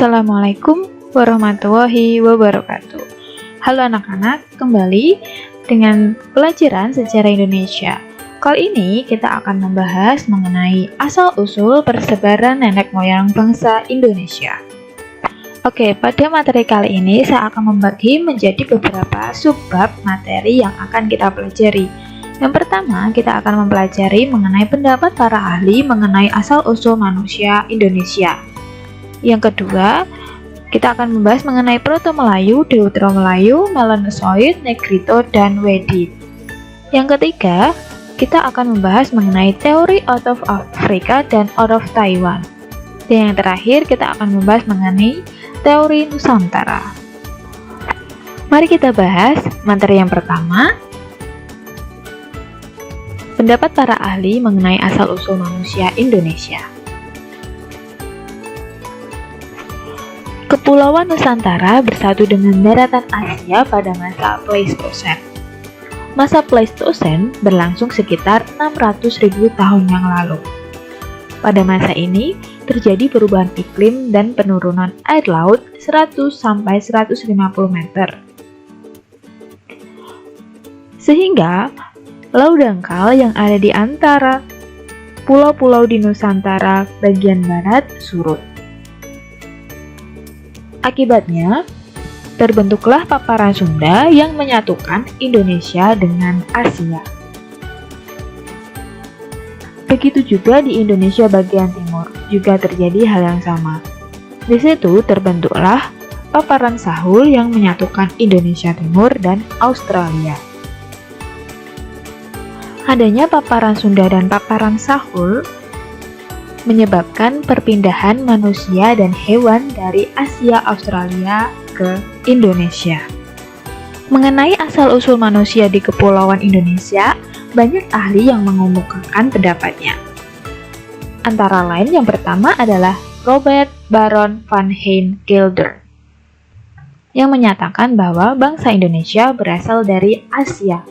Assalamualaikum warahmatullahi wabarakatuh. Halo anak-anak, kembali dengan pelajaran sejarah Indonesia. Kali ini kita akan membahas mengenai asal-usul persebaran nenek moyang bangsa Indonesia. Oke, pada materi kali ini saya akan membagi menjadi beberapa subbab materi yang akan kita pelajari. Yang pertama, kita akan mempelajari mengenai pendapat para ahli mengenai asal-usul manusia Indonesia. Yang kedua, kita akan membahas mengenai Proto-Melayu, Deutero-Melayu, Melanosoid, Negrito, dan Wedit. Yang ketiga, kita akan membahas mengenai teori out of Africa dan out of Taiwan. Dan yang terakhir, kita akan membahas mengenai teori Nusantara. Mari kita bahas materi yang pertama. Pendapat para ahli mengenai asal-usul manusia Indonesia. Kepulauan Nusantara bersatu dengan daratan Asia pada masa Pleistosen. Masa Pleistosen berlangsung sekitar 600.000 tahun yang lalu. Pada masa ini, terjadi perubahan iklim dan penurunan air laut 100-150 meter. Sehingga, laut dangkal yang ada di antara pulau-pulau di Nusantara bagian barat surut. Akibatnya, terbentuklah paparan Sunda yang menyatukan Indonesia dengan Asia. Begitu juga di Indonesia bagian timur, juga terjadi hal yang sama. Di situ terbentuklah paparan Sahul yang menyatukan Indonesia Timur dan Australia. Adanya paparan Sunda dan paparan Sahul menyebabkan perpindahan manusia dan hewan dari Asia Australia ke Indonesia. Mengenai asal-usul manusia di Kepulauan Indonesia, banyak ahli yang mengemukakan pendapatnya. Antara lain yang pertama adalah Robert Baron van Hein Gelder, yang menyatakan bahwa bangsa Indonesia berasal dari Asia.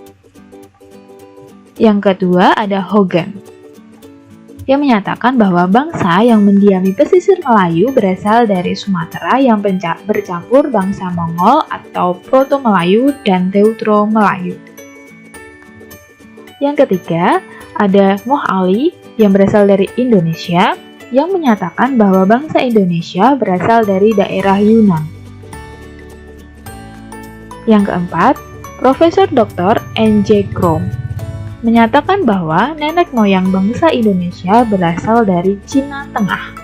Yang kedua ada Hogan, yang menyatakan bahwa bangsa yang mendiami pesisir Melayu berasal dari Sumatera yang bercampur bangsa Mongol atau Proto-Melayu dan Deutero-Melayu. Yang ketiga, ada Moh Ali yang berasal dari Indonesia yang menyatakan bahwa bangsa Indonesia berasal dari daerah Yunan. Yang keempat, Profesor Dr. N.J. Krom menyatakan bahwa nenek moyang bangsa Indonesia berasal dari Cina Tengah.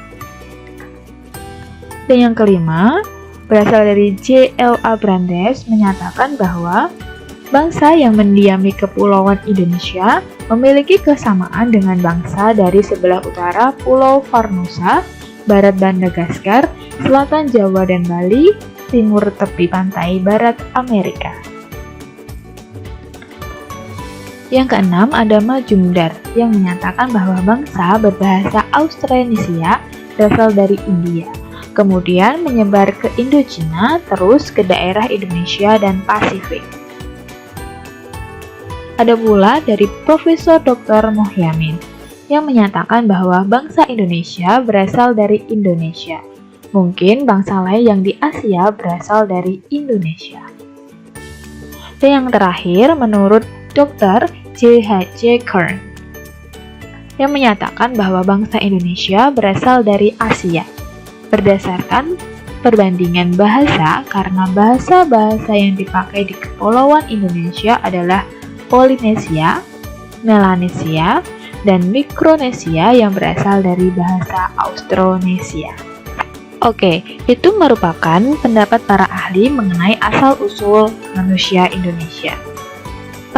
Dan yang kelima, berasal dari J.L.A. Brandes menyatakan bahwa bangsa yang mendiami Kepulauan Indonesia memiliki kesamaan dengan bangsa dari sebelah utara Pulau Formosa, barat Madagaskar, selatan Jawa dan Bali, timur tepi pantai barat Amerika. Yang keenam ada Majumdar yang menyatakan bahwa bangsa berbahasa Austronesia berasal dari India, kemudian menyebar ke Indochina, terus ke daerah Indonesia dan Pasifik. Ada pula dari Profesor Dr. Mohyamin yang menyatakan bahwa bangsa Indonesia berasal dari Indonesia. Mungkin bangsa lain yang di Asia berasal dari Indonesia. Dan yang terakhir menurut Dr. J.H.J. Kern yang menyatakan bahwa bangsa Indonesia berasal dari Asia berdasarkan perbandingan bahasa karena bahasa-bahasa yang dipakai di Kepulauan Indonesia adalah Polinesia, Melanesia, dan Mikronesia yang berasal dari bahasa Austronesia. Oke, itu merupakan pendapat para ahli mengenai asal-usul manusia Indonesia.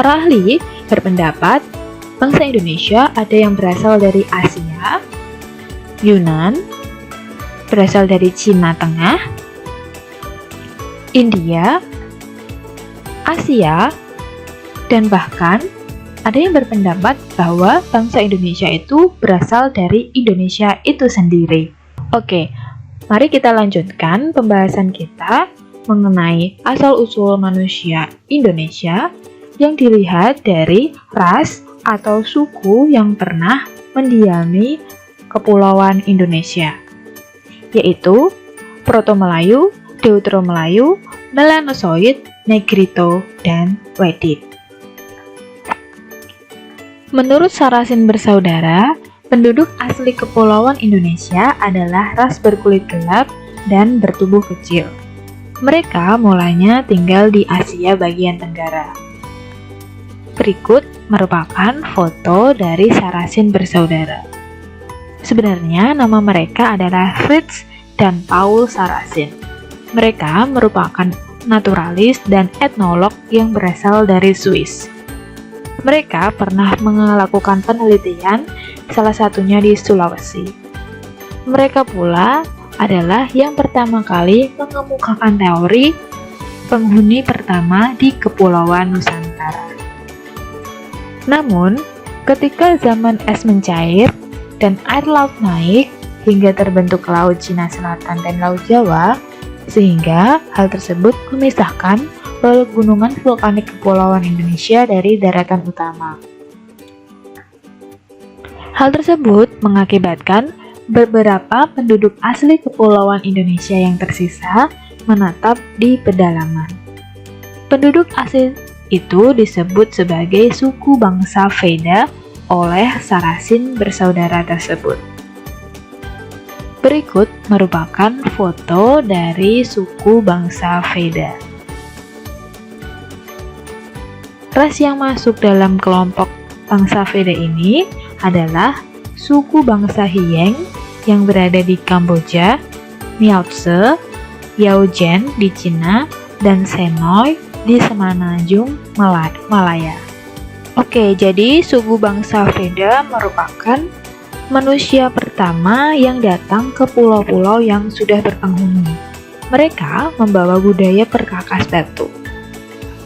Para ahli berpendapat bangsa Indonesia ada yang berasal dari Asia, Yunan, berasal dari Cina Tengah, India, Asia, dan bahkan ada yang berpendapat bahwa bangsa Indonesia itu berasal dari Indonesia itu sendiri. Oke, mari kita lanjutkan pembahasan kita mengenai asal-usul manusia Indonesia yang dilihat dari ras atau suku yang pernah mendiami Kepulauan Indonesia, yaitu Proto-Melayu, Deutero-Melayu, Melanosoid, Negrito, dan Wedit. Menurut Sarasin bersaudara, penduduk asli Kepulauan Indonesia adalah ras berkulit gelap dan bertubuh kecil. Mereka mulanya tinggal di Asia bagian tenggara. Berikut merupakan foto dari Sarasin bersaudara. Sebenarnya nama mereka adalah Fritz dan Paul Sarasin. Mereka merupakan naturalis dan etnolog yang berasal dari Swiss. Mereka pernah melakukan penelitian, salah satunya di Sulawesi. Mereka pula adalah yang pertama kali mengemukakan teori penghuni pertama di Kepulauan Nusantara. Namun, ketika zaman es mencair dan air laut naik hingga terbentuk Laut Cina Selatan dan Laut Jawa, sehingga hal tersebut memisahkan pegunungan vulkanik Kepulauan Indonesia dari daratan utama. Hal tersebut mengakibatkan beberapa penduduk asli Kepulauan Indonesia yang tersisa menetap di pedalaman. Penduduk asli itu disebut sebagai suku bangsa Veda oleh Sarasin bersaudara tersebut. Berikut merupakan foto dari suku bangsa Veda. Ras yang masuk dalam kelompok bangsa Veda ini adalah suku bangsa Hyeng yang berada di Kamboja, Miaotse, Yaojen di Cina, dan Senoi di Semenanjung Malaya. Oke, jadi suku bangsa Veda merupakan manusia pertama yang datang ke pulau-pulau yang sudah berpenghuni. Mereka membawa budaya perkakas batu.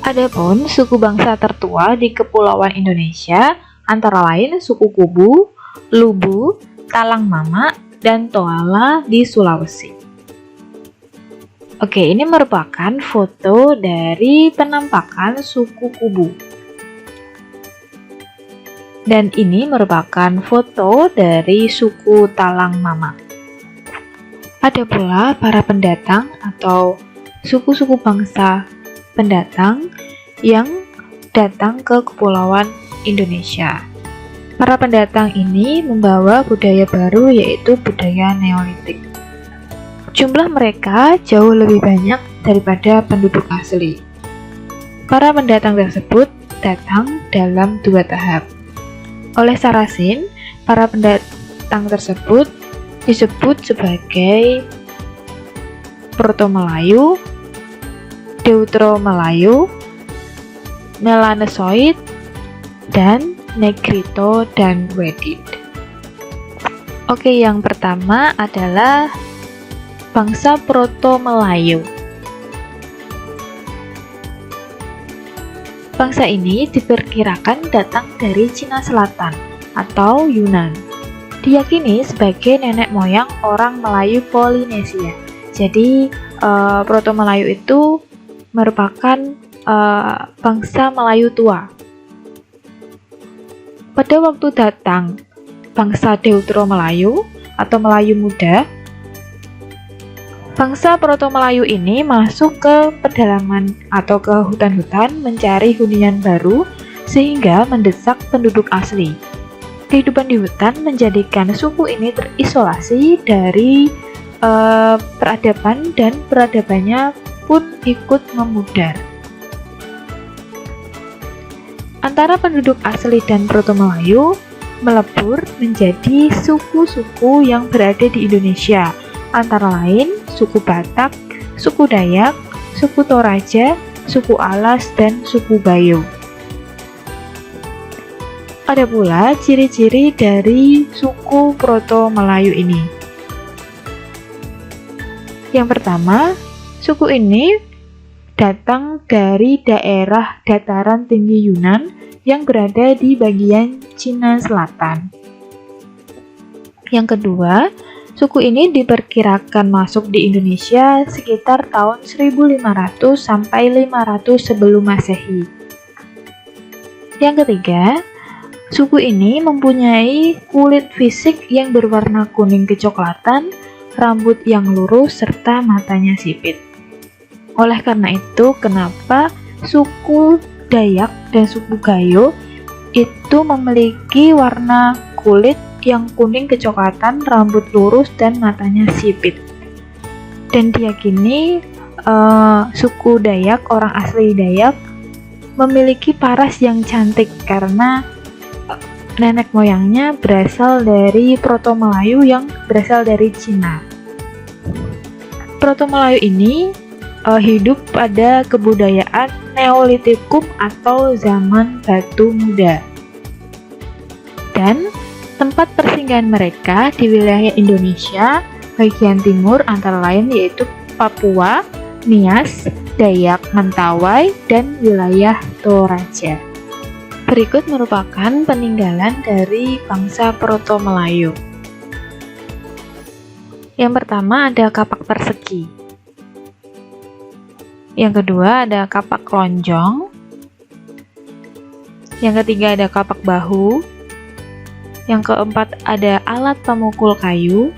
Adapun suku bangsa tertua di Kepulauan Indonesia antara lain suku Kubu, Lubu, Talang Mama, dan Toala di Sulawesi. Oke, ini merupakan foto dari penampakan suku Kubu. Dan ini merupakan foto dari suku Talang Mama. Ada pula para pendatang atau suku-suku bangsa pendatang yang datang ke Kepulauan Indonesia. Para pendatang ini membawa budaya baru yaitu budaya Neolitik. Jumlah mereka jauh lebih banyak daripada penduduk asli. Para pendatang tersebut datang dalam 2 tahap. Oleh Sarasin, para pendatang tersebut disebut sebagai Proto-Melayu, Deutero-Melayu, Melanosoid, dan Negrito dan Wedit. Oke, yang pertama adalah bangsa Proto-Melayu. Bangsa ini diperkirakan datang dari Cina Selatan atau Yunan. Diyakini sebagai nenek moyang orang Melayu Polinesia. Jadi, Proto-Melayu itu merupakan bangsa Melayu tua. Pada waktu datang bangsa Deutero-Melayu atau Melayu muda, bangsa Proto-Melayu ini masuk ke pedalaman atau ke hutan-hutan mencari hunian baru sehingga mendesak penduduk asli. Kehidupan di hutan menjadikan suku ini terisolasi dari peradaban dan peradabannya pun ikut memudar. Antara penduduk asli dan Proto-Melayu melebur menjadi suku-suku yang berada di Indonesia, antara lain suku Batak, suku Dayak, suku Toraja, suku Alas, dan suku Bayo. Ada pula ciri-ciri dari suku Proto-Melayu ini. Yang pertama, suku ini datang dari daerah dataran tinggi Yunan yang berada di bagian Cina Selatan. Yang kedua, suku ini diperkirakan masuk di Indonesia sekitar tahun 1500 sampai 500 sebelum Masehi. Yang ketiga, suku ini mempunyai kulit fisik yang berwarna kuning kecoklatan, rambut yang lurus, serta matanya sipit. Oleh karena itu, kenapa suku Dayak dan suku Gayo itu memiliki warna kulit yang kuning kecoklatan, rambut lurus, dan matanya sipit. Dan diyakini suku Dayak, orang asli Dayak, memiliki paras yang cantik karena nenek moyangnya berasal dari Proto-Melayu yang berasal dari Cina. Proto-Melayu ini hidup pada kebudayaan Neolitikum atau zaman batu muda. Dan tempat persinggahan mereka di wilayah Indonesia bagian timur antara lain yaitu Papua, Nias, Dayak, Mentawai, dan wilayah Toraja. Berikut merupakan peninggalan dari bangsa Proto-Melayu. Yang pertama ada kapak persegi. Yang kedua ada kapak lonjong. Yang ketiga ada kapak bahu. Yang keempat ada alat pemukul kayu.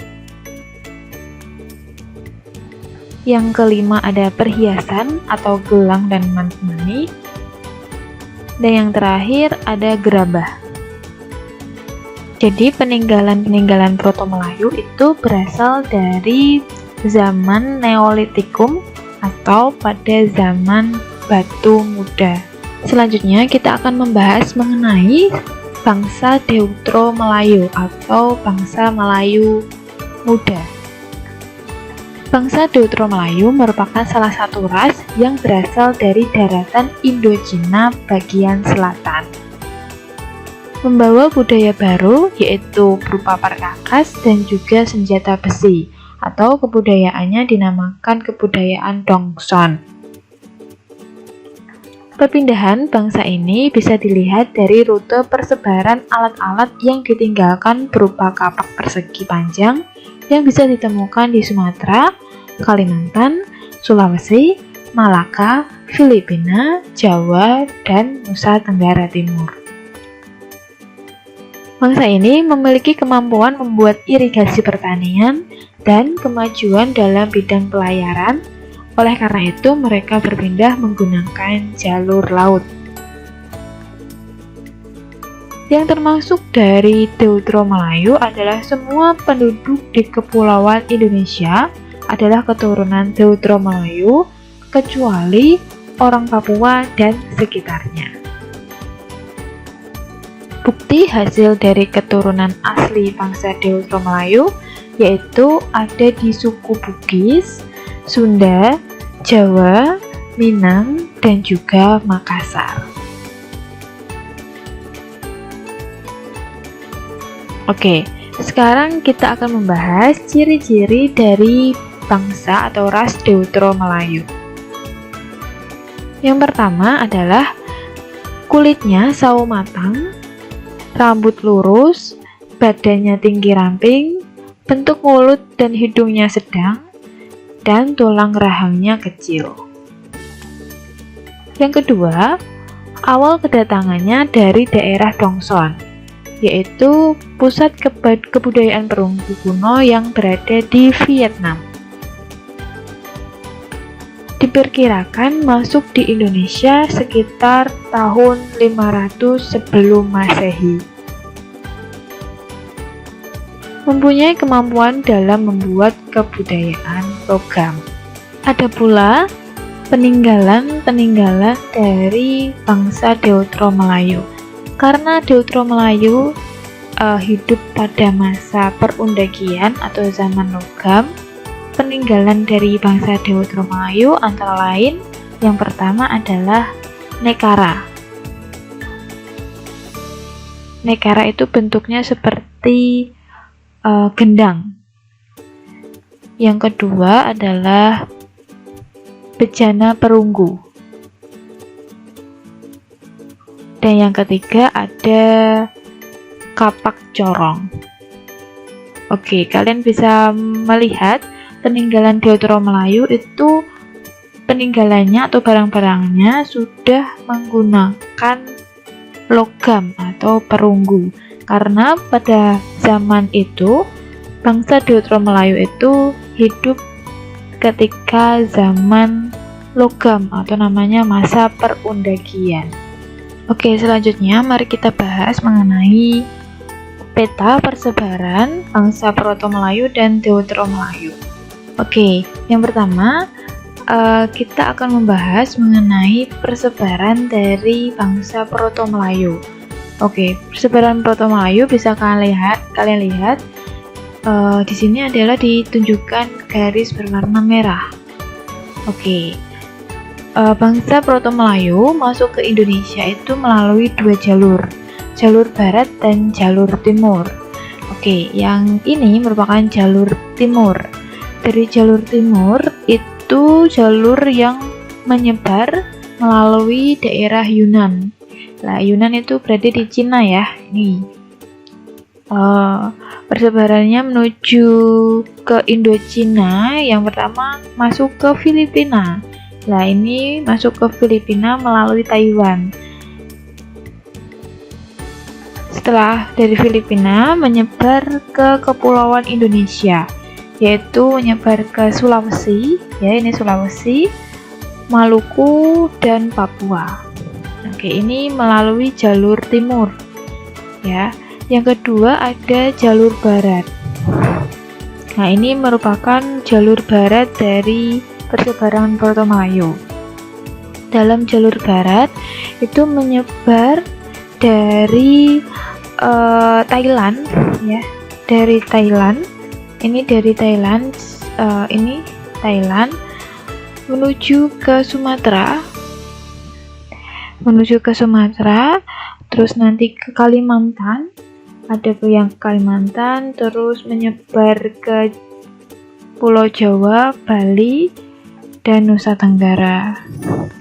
Yang kelima ada perhiasan atau gelang dan mani. Dan yang terakhir ada gerabah. Jadi peninggalan-peninggalan Proto-Melayu itu berasal dari zaman Neolitikum atau pada zaman batu muda. Selanjutnya kita akan membahas mengenai bangsa Deutero-Melayu atau bangsa Melayu muda. Bangsa Deutero-Melayu merupakan salah satu ras yang berasal dari daratan Indochina bagian selatan. Membawa budaya baru yaitu berupa perkakas dan juga senjata besi, atau kebudayaannya dinamakan kebudayaan Dongson. Perpindahan bangsa ini bisa dilihat dari rute persebaran alat-alat yang ditinggalkan berupa kapak persegi panjang yang bisa ditemukan di Sumatera, Kalimantan, Sulawesi, Malaka, Filipina, Jawa, dan Nusa Tenggara Timur. Bangsa ini memiliki kemampuan membuat irigasi pertanian dan kemajuan dalam bidang pelayaran. Oleh karena itu, mereka berpindah menggunakan jalur laut. Yang termasuk dari Deutero-Melayu adalah semua penduduk di Kepulauan Indonesia adalah keturunan Deutero-Melayu, kecuali orang Papua dan sekitarnya. Bukti hasil dari keturunan asli bangsa Deutero-Melayu yaitu ada di suku Bugis, Sunda, Jawa, Minang, dan juga Makassar. Oke, sekarang kita akan membahas ciri-ciri dari bangsa atau ras Deutero-Melayu. Yang pertama adalah kulitnya sawo matang, rambut lurus, badannya tinggi ramping, bentuk mulut dan hidungnya sedang, dan tulang rahangnya kecil. Yang kedua, awal kedatangannya dari daerah Dongson, yaitu pusat kebudayaan perunggu kuno yang berada di Vietnam. Diperkirakan masuk di Indonesia sekitar tahun 500 sebelum Masehi. Mempunyai kemampuan dalam membuat kebudayaan logam. Ada pula peninggalan-peninggalan dari bangsa Deutero-Melayu. Karena Deutero-Melayu hidup pada masa perundagian atau zaman logam, peninggalan dari bangsa Deutero-Melayu antara lain yang pertama adalah nekara. Nekara itu bentuknya seperti gendang. Yang kedua adalah bejana perunggu. Dan yang ketiga ada kapak corong. Oke, kalian bisa melihat peninggalan Deutero-Melayu itu peninggalannya atau barang-barangnya sudah menggunakan logam atau perunggu. Karena pada zaman itu bangsa Deutero Melayu itu hidup ketika zaman logam atau namanya masa perundagian. Oke, selanjutnya mari kita bahas mengenai peta persebaran bangsa Proto Melayu dan Deutero Melayu. Oke, yang pertama kita akan membahas mengenai persebaran dari bangsa Proto Melayu. Oke, persebaran Proto Melayu bisa kalian lihat di sini adalah ditunjukkan garis berwarna merah. Oke, bangsa Proto Melayu masuk ke Indonesia itu melalui dua jalur barat dan jalur timur. Oke, yang ini merupakan jalur timur. Dari jalur timur itu jalur yang menyebar melalui daerah Yunan. Nah, Yunan itu berada di Cina ya. Ini persebarannya menuju ke Indochina. Yang pertama masuk ke Filipina. Nah, ini masuk ke Filipina melalui Taiwan. Setelah dari Filipina menyebar ke kepulauan Indonesia, yaitu menyebar ke Sulawesi, ya ini Sulawesi, Maluku dan Papua. Oke, ini melalui jalur timur. Ya. Yang kedua ada jalur barat. Nah, ini merupakan jalur barat dari persebaran Proto Melayu. Dalam jalur barat itu menyebar dari Thailand, ya, dari Thailand. Ini dari Thailand, ini Thailand menuju ke Sumatera, terus nanti ke Kalimantan. Ada yang Kalimantan, terus menyebar ke Pulau Jawa, Bali, dan Nusa Tenggara.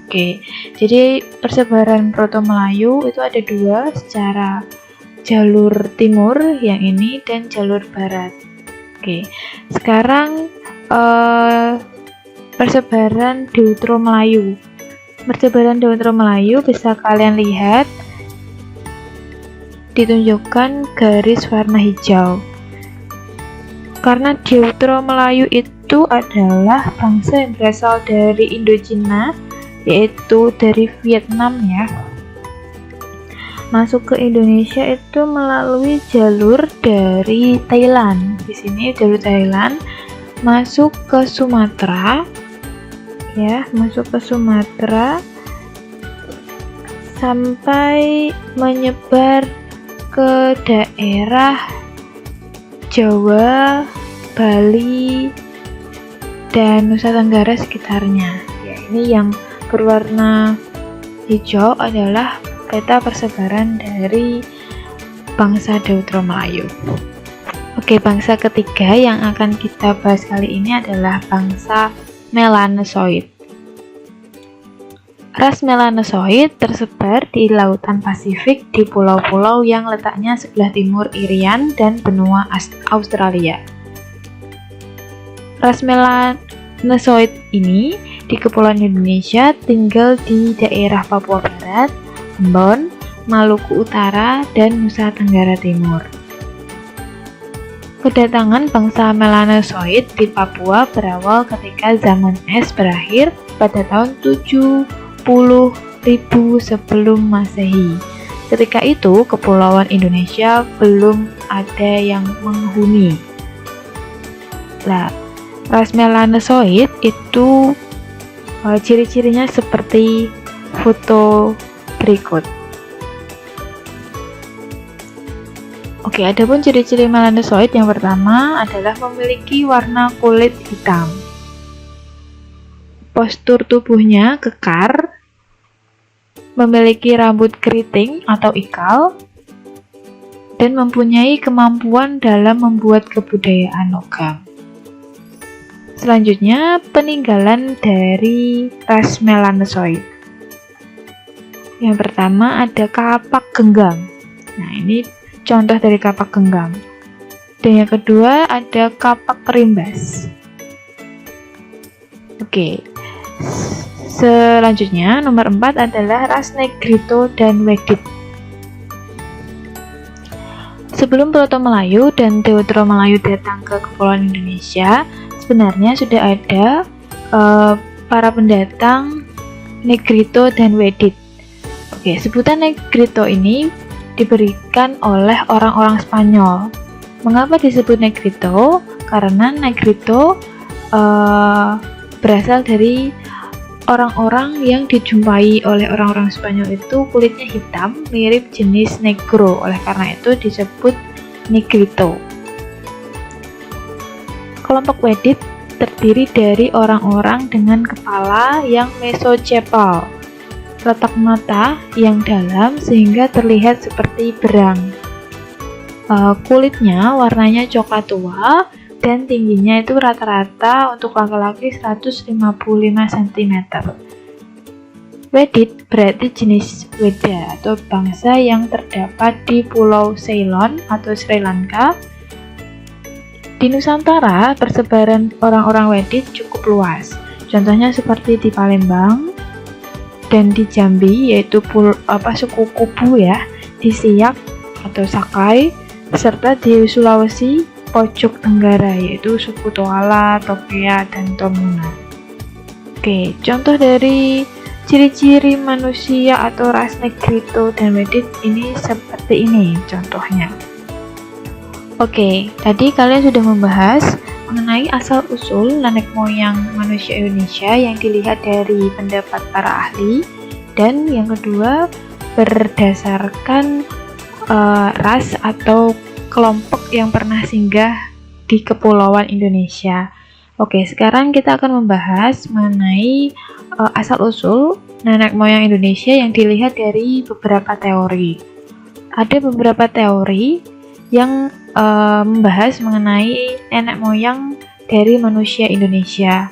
Oke, jadi persebaran Proto Melayu itu ada dua, secara jalur timur yang ini dan jalur barat. Oke, sekarang persebaran Deutero Melayu. Persebaran Deutero Melayu bisa kalian lihat ditunjukkan garis warna hijau. Karena Deutero Melayu itu adalah bangsa yang berasal dari Indochina, yaitu dari Vietnam ya. Masuk ke Indonesia itu melalui jalur dari Thailand. Di sini jalur Thailand masuk ke Sumatera. Ya, masuk ke Sumatera sampai menyebar ke daerah Jawa, Bali, dan Nusa Tenggara sekitarnya. Ya, ini yang berwarna hijau adalah peta persebaran dari bangsa Deutero Melayu. Oke, bangsa ketiga yang akan kita bahas kali ini adalah bangsa Melanosoid. Ras Melanosoid tersebar di lautan Pasifik di pulau-pulau yang letaknya sebelah timur Irian dan benua Australia. Ras Melanosoid ini di kepulauan Indonesia tinggal di daerah Papua Barat, Ambon, Maluku Utara, dan Nusa Tenggara Timur. Kedatangan bangsa Melanosoid di Papua berawal ketika zaman es berakhir pada tahun 70.000 sebelum Masehi. Ketika itu, kepulauan Indonesia belum ada yang menghuni. Nah, ras Melanosoid itu ciri-cirinya seperti foto berikut. Oke, adapun ciri-ciri Melanosoid yang pertama adalah memiliki warna kulit hitam. Postur tubuhnya kekar, memiliki rambut keriting atau ikal, dan mempunyai kemampuan dalam membuat kebudayaan logam. Selanjutnya, peninggalan dari ras Melanosoid. Yang pertama ada kapak genggam. Nah, ini contoh dari kapak genggam. Dan yang kedua ada kapak perimbas. Oke. Selanjutnya, nomor 4 adalah ras Negrito dan Wedit. Sebelum Proto-Melayu dan Teuto-Melayu datang ke Kepulauan Indonesia, sebenarnya sudah ada para pendatang Negrito dan Wedit. Oke, sebutan Negrito ini diberikan oleh orang-orang Spanyol. Mengapa disebut Negrito? Karena Negrito berasal dari orang-orang yang dijumpai oleh orang-orang Spanyol itu kulitnya hitam, mirip jenis negro. Oleh karena itu disebut Negrito. Kelompok Wedit terdiri dari orang-orang dengan kepala yang mesocepal, letak mata yang dalam sehingga terlihat seperti berang. Kulitnya warnanya coklat tua dan tingginya itu rata-rata untuk laki-laki 155 cm. Wedit berarti jenis Weda atau bangsa yang terdapat di Pulau Ceylon atau Sri Lanka. Di Nusantara, persebaran orang-orang Wedit cukup luas. Contohnya seperti di Palembang dan di Jambi, yaitu suku Kubu ya, di Siak atau Sakai, serta di Sulawesi pojok tenggara, yaitu suku Toala, Tokea, dan Tomuna. Oke, contoh dari ciri-ciri manusia atau ras Negrito dan Wedit ini seperti ini contohnya. Oke, tadi kalian sudah membahas mengenai asal-usul nenek moyang manusia Indonesia yang dilihat dari pendapat para ahli, dan yang kedua berdasarkan ras atau kelompok yang pernah singgah di Kepulauan Indonesia. Oke, sekarang kita akan membahas mengenai asal-usul nenek moyang Indonesia yang dilihat dari beberapa teori. Ada beberapa teori yang membahas mengenai nenek moyang dari manusia Indonesia.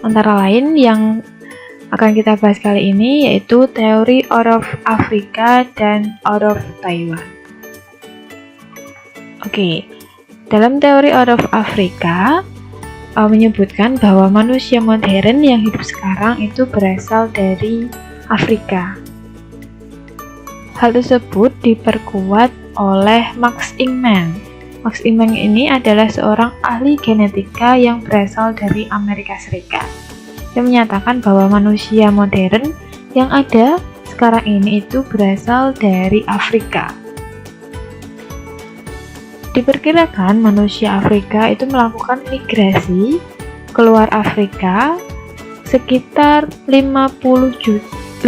Antara lain yang akan kita bahas kali ini yaitu teori out of Africa dan out of Taiwan. Oke, dalam teori out of Africa menyebutkan bahwa manusia modern yang hidup sekarang itu berasal dari Afrika. Hal tersebut diperkuat oleh Max Ingman. Max Ingman ini adalah seorang ahli genetika yang berasal dari Amerika Serikat. Dia menyatakan bahwa manusia modern yang ada sekarang ini itu berasal dari Afrika. Diperkirakan manusia Afrika itu melakukan migrasi keluar Afrika sekitar 50.000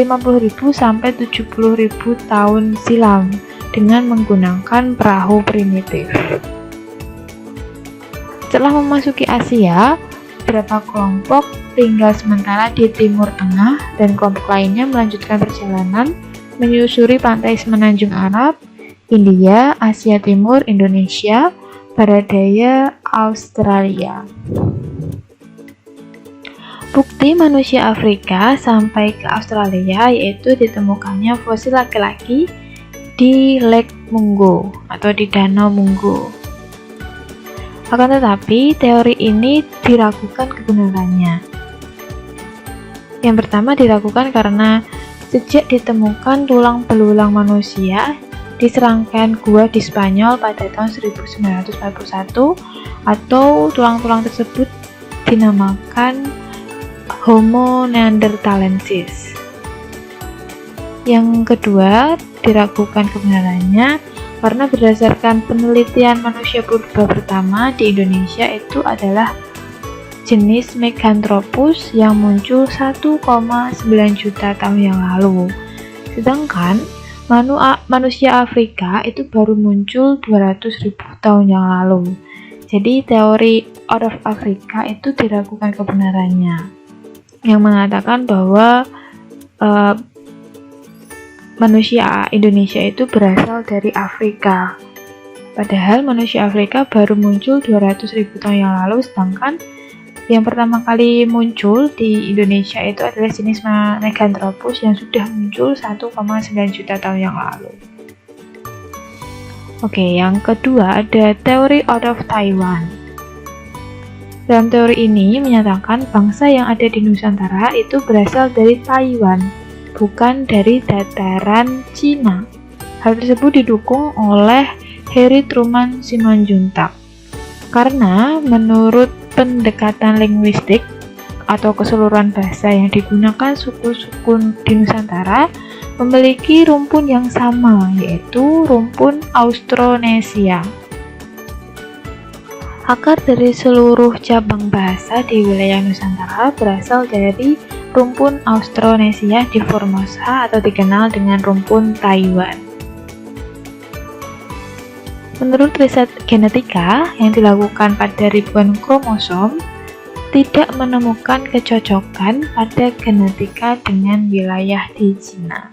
sampai 70.000 tahun silam dengan menggunakan perahu primitif. Setelah memasuki Asia, beberapa kelompok tinggal sementara di Timur Tengah dan kelompok lainnya melanjutkan perjalanan menyusuri pantai semenanjung Arab, India, Asia Timur, Indonesia, barat daya, Australia. Bukti manusia Afrika sampai ke Australia yaitu ditemukannya fosil laki-laki di Lake Mungo atau di Danau Mungo. Akan tetapi, teori ini diragukan kebenarannya. Yang pertama diragukan karena sejak ditemukan tulang belulang manusia di serangkaian gua di Spanyol pada tahun 1941 atau tulang-tulang tersebut dinamakan Homo neanderthalensis. Yang kedua, diragukan kebenarannya karena berdasarkan penelitian manusia purba pertama di Indonesia itu adalah jenis Meganthropus yang muncul 1,9 juta tahun yang lalu. Sedangkan manusia Afrika itu baru muncul 200.000 tahun yang lalu. Jadi teori out of Africa itu diragukan kebenarannya, yang mengatakan bahwa manusia Indonesia itu berasal dari Afrika. Padahal manusia Afrika baru muncul 200.000 tahun yang lalu, sedangkan yang pertama kali muncul di Indonesia itu adalah jenis Meganthropus yang sudah muncul 1,9 juta tahun yang lalu. Oke, yang kedua ada teori out of Taiwan. Dalam teori ini menyatakan bangsa yang ada di Nusantara itu berasal dari Taiwan, bukan dari dataran Cina. Hal tersebut didukung oleh Harry Truman Simanjuntak. Karena menurut pendekatan linguistik atau keseluruhan bahasa yang digunakan suku-suku di Nusantara memiliki rumpun yang sama, yaitu rumpun Austronesia. Akar dari seluruh cabang bahasa di wilayah Nusantara berasal dari rumpun Austronesia di Formosa atau dikenal dengan rumpun Taiwan. Menurut riset genetika yang dilakukan pada ribuan kromosom, tidak menemukan kecocokan pada genetika dengan wilayah di Cina.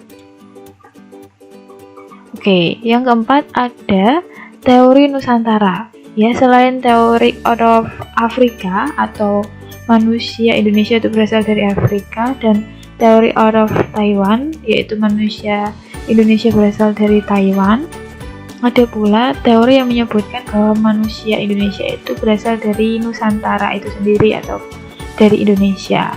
Oke, yang keempat ada teori Nusantara. Ya, selain teori out of Africa atau manusia Indonesia itu berasal dari Afrika, dan teori out of Taiwan, yaitu manusia Indonesia berasal dari Taiwan. Ada pula teori yang menyebutkan bahwa manusia Indonesia itu berasal dari Nusantara itu sendiri atau dari Indonesia.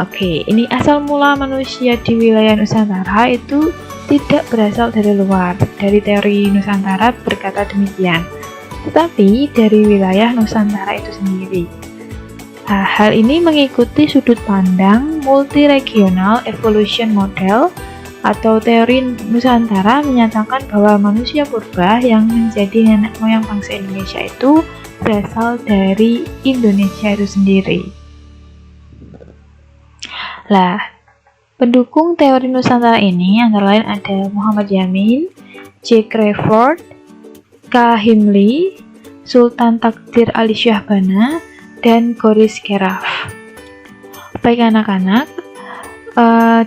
Oke, ini asal mula manusia di wilayah Nusantara itu tidak berasal dari luar. Dari teori Nusantara berkata demikian, tetapi dari wilayah Nusantara itu sendiri. Hal ini mengikuti sudut pandang multiregional evolution model atau teori Nusantara menyatakan bahwa manusia purba yang menjadi nenek moyang bangsa Indonesia itu berasal dari Indonesia itu sendiri. Lah, pendukung teori Nusantara ini antara lain ada Muhammad Yamin, J. Crawford, K. Himli, Sultan Takdir Ali Syahbana, dan Goris Keraf. Baik anak-anak,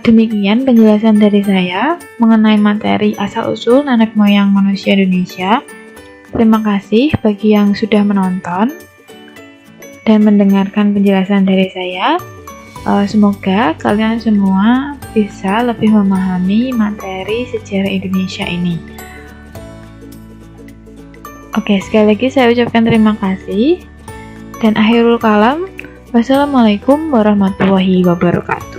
demikian penjelasan dari saya mengenai materi asal-usul nenek moyang manusia Indonesia. Terima kasih bagi yang sudah menonton dan mendengarkan penjelasan dari saya. Semoga kalian semua bisa lebih memahami materi sejarah Indonesia ini. Oke, sekali lagi saya ucapkan terima kasih dan akhirul kalam. Wassalamualaikum warahmatullahi wabarakatuh.